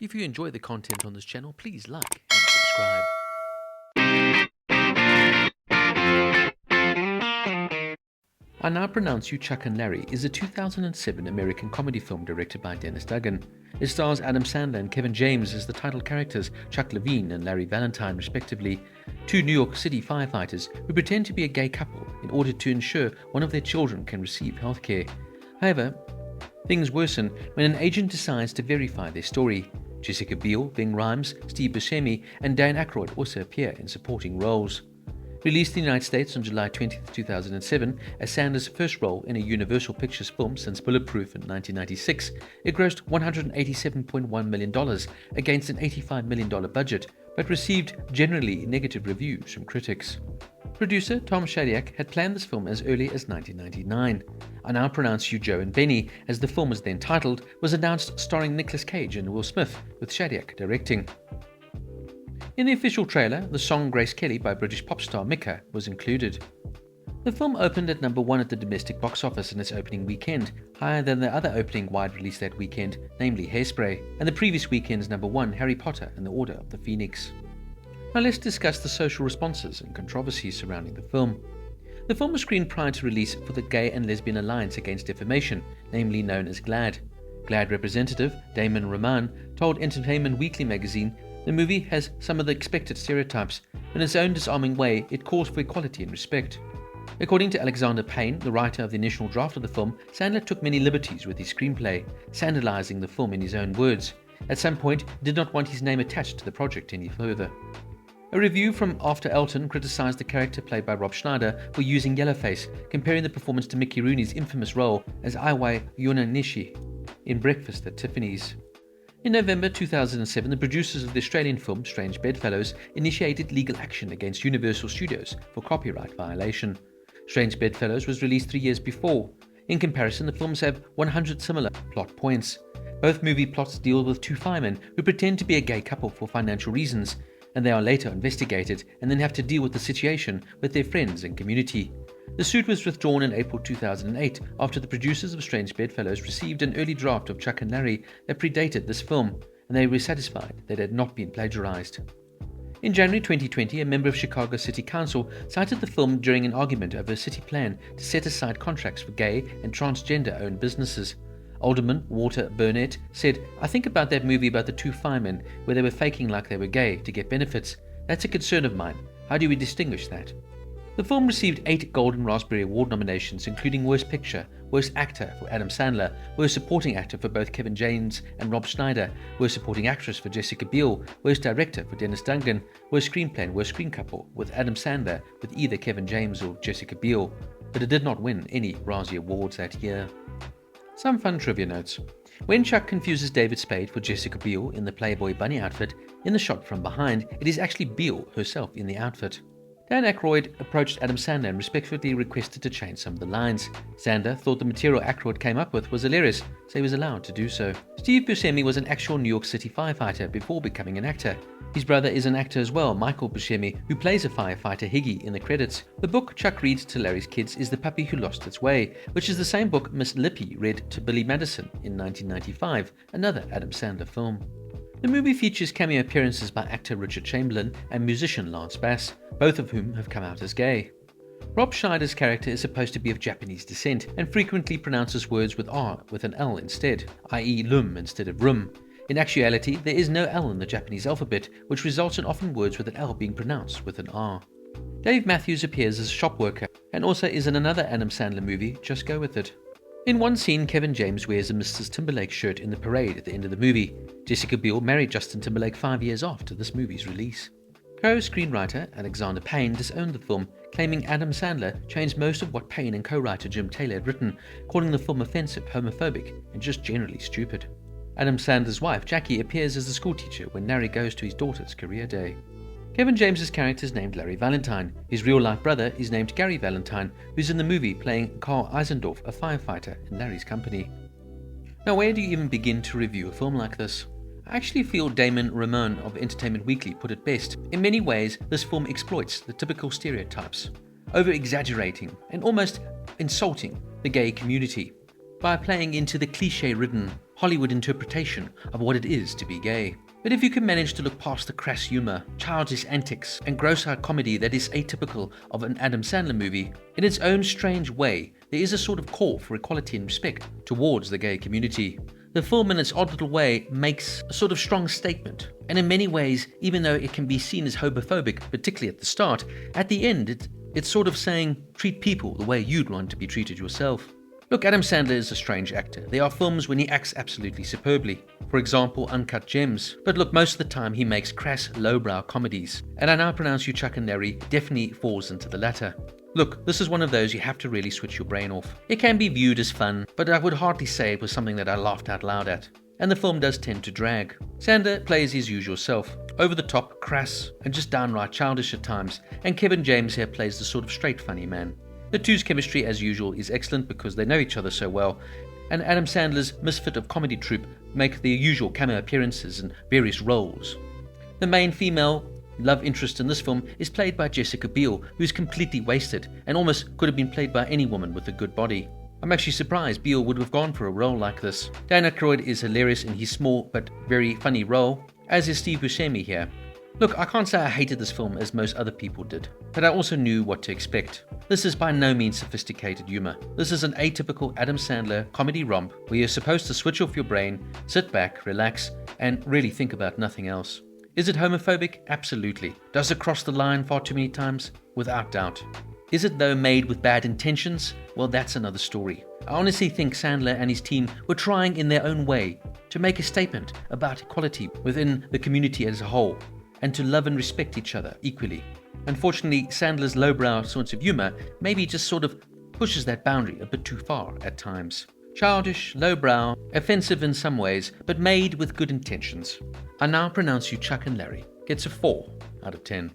If you enjoy the content on this channel, please like and subscribe. I Now Pronounce You Chuck and Larry is a 2007 American comedy film directed by Dennis Dugan. It stars Adam Sandler and Kevin James as the title characters, Chuck Levine and Larry Valentine respectively, two New York City firefighters who pretend to be a gay couple in order to ensure one of their children can receive health care. However, things worsen when an agent decides to verify their story. Jessica Biel, Ving Rhames, Steve Buscemi and Dan Aykroyd also appear in supporting roles. Released in the United States on July 20, 2007, as Sandler's first role in a Universal Pictures film since Bulletproof in 1996, it grossed $187.1 million against an $85 million budget, but received generally negative reviews from critics. Producer Tom Shadyac had planned this film as early as 1999. I Now Pronounce You Joe and Benny, as the film was then titled, was announced starring Nicolas Cage and Will Smith, with Shadyac directing. In the official trailer, the song Grace Kelly by British pop star Mika was included. The film opened at number 1 at the domestic box office in its opening weekend, higher than the other opening wide release that weekend, namely Hairspray, and the previous weekend's number 1, Harry Potter and the Order of the Phoenix. Now let's discuss the social responses and controversies surrounding the film. The film was screened prior to release for the Gay and Lesbian Alliance Against Defamation, namely known as GLAAD. GLAAD representative Damon Rahman told Entertainment Weekly magazine, "The movie has some of the expected stereotypes. In its own disarming way, it calls for equality and respect." According to Alexander Payne, the writer of the initial draft of the film, Sandler took many liberties with his screenplay, sandalizing the film in his own words. At some point, he did not want his name attached to the project any further. A review from After Elton criticized the character played by Rob Schneider for using yellowface, comparing the performance to Mickey Rooney's infamous role as Iwai Yonanishi in Breakfast at Tiffany's. In November 2007, the producers of the Australian film Strange Bedfellows initiated legal action against Universal Studios for copyright violation. Strange Bedfellows was released 3 years before. In comparison, the films have 100 similar plot points. Both movie plots deal with two firemen who pretend to be a gay couple for financial reasons, and they are later investigated and then have to deal with the situation with their friends and community. The suit was withdrawn in April 2008 after the producers of Strange Bedfellows received an early draft of Chuck and Larry that predated this film, and they were satisfied that it had not been plagiarized. In January 2020, a member of Chicago City Council cited the film during an argument over a city plan to set aside contracts for gay and transgender-owned businesses. Alderman Walter Burnett said, "I think about that movie about the two firemen where they were faking like they were gay to get benefits. That's a concern of mine. How do we distinguish that?" The film received 8 Golden Raspberry Award nominations, including Worst Picture, Worst Actor for Adam Sandler, Worst Supporting Actor for both Kevin James and Rob Schneider, Worst Supporting Actress for Jessica Biel, Worst Director for Dennis Dugan, Worst Screenplay and Worst Screen Couple with Adam Sandler with either Kevin James or Jessica Biel, but it did not win any Razzie Awards that year. Some fun trivia notes. When Chuck confuses David Spade for Jessica Biel in the Playboy bunny outfit, in the shot from behind, it is actually Biel herself in the outfit. Dan Aykroyd approached Adam Sandler and respectfully requested to change some of the lines. Sandler thought the material Aykroyd came up with was hilarious, so he was allowed to do so. Steve Buscemi was an actual New York City firefighter before becoming an actor. His brother is an actor as well, Michael Buscemi, who plays a firefighter Higgy in the credits. The book Chuck reads to Larry's kids is The Puppy Who Lost Its Way, which is the same book Miss Lippy read to Billy Madison in 1995, another Adam Sandler film. The movie features cameo appearances by actor Richard Chamberlain and musician Lance Bass, both of whom have come out as gay. Rob Schneider's character is supposed to be of Japanese descent and frequently pronounces words with R with an L instead, i.e. lum instead of rum. In actuality, there is no L in the Japanese alphabet, which results in often words with an L being pronounced with an R. Dave Matthews appears as a shop worker and also is in another Adam Sandler movie, Just Go With It. In one scene, Kevin James wears a Mrs. Timberlake shirt in the parade at the end of the movie. Jessica Biel married Justin Timberlake 5 years after this movie's release. Co-screenwriter Alexander Payne disowned the film, claiming Adam Sandler changed most of what Payne and co-writer Jim Taylor had written, calling the film offensive, homophobic, and just generally stupid. Adam Sandler's wife, Jackie, appears as the schoolteacher when Larry goes to his daughter's career day. Kevin James's character is named Larry Valentine. His real-life brother is named Gary Valentine, who's in the movie playing Carl Eisendorf, a firefighter in Larry's company. Now, where do you even begin to review a film like this? I actually feel Damon Ramone of Entertainment Weekly put it best. In many ways, this film exploits the typical stereotypes, over-exaggerating and almost insulting the gay community by playing into the cliche-ridden Hollywood interpretation of what it is to be gay. But if you can manage to look past the crass humor, childish antics, and gross-out comedy that is atypical of an Adam Sandler movie, in its own strange way, there is a sort of call for equality and respect towards the gay community. The film in its odd little way makes a sort of strong statement, and in many ways, even though it can be seen as homophobic, particularly at the start, at the end it's sort of saying, treat people the way you'd want to be treated yourself. Look, Adam Sandler is a strange actor. There are films when he acts absolutely superbly. For example, Uncut Gems. But look, most of the time he makes crass, lowbrow comedies. And I now pronounce you Chuck and Larry definitely falls into the latter. Look, this is one of those you have to really switch your brain off. It can be viewed as fun, but I would hardly say it was something that I laughed out loud at. And the film does tend to drag. Sandler plays his usual self, over the top, crass, and just downright childish at times, and Kevin James here plays the sort of straight funny man. The two's chemistry, as usual, is excellent because they know each other so well, and Adam Sandler's misfit of comedy troupe make their usual cameo appearances in various roles. The main female love interest in this film is played by Jessica Biel, who's completely wasted and almost could have been played by any woman with a good body. I'm actually surprised Biel would have gone for a role like this. Dan Aykroyd is hilarious in his small but very funny role, as is Steve Buscemi here. Look, I can't say I hated this film as most other people did, but I also knew what to expect. This is by no means sophisticated humor. This is an atypical Adam Sandler comedy romp where you're supposed to switch off your brain, sit back, relax, and really think about nothing else. Is it homophobic? Absolutely. Does it cross the line far too many times? Without doubt. Is it though made with bad intentions? Well, that's another story. I honestly think Sandler and his team were trying in their own way to make a statement about equality within the community as a whole, and to love and respect each other equally. Unfortunately, Sandler's lowbrow sense of humor maybe just sort of pushes that boundary a bit too far at times. Childish, lowbrow, offensive in some ways, but made with good intentions. I now pronounce you Chuck and Larry gets a 4 out of 10.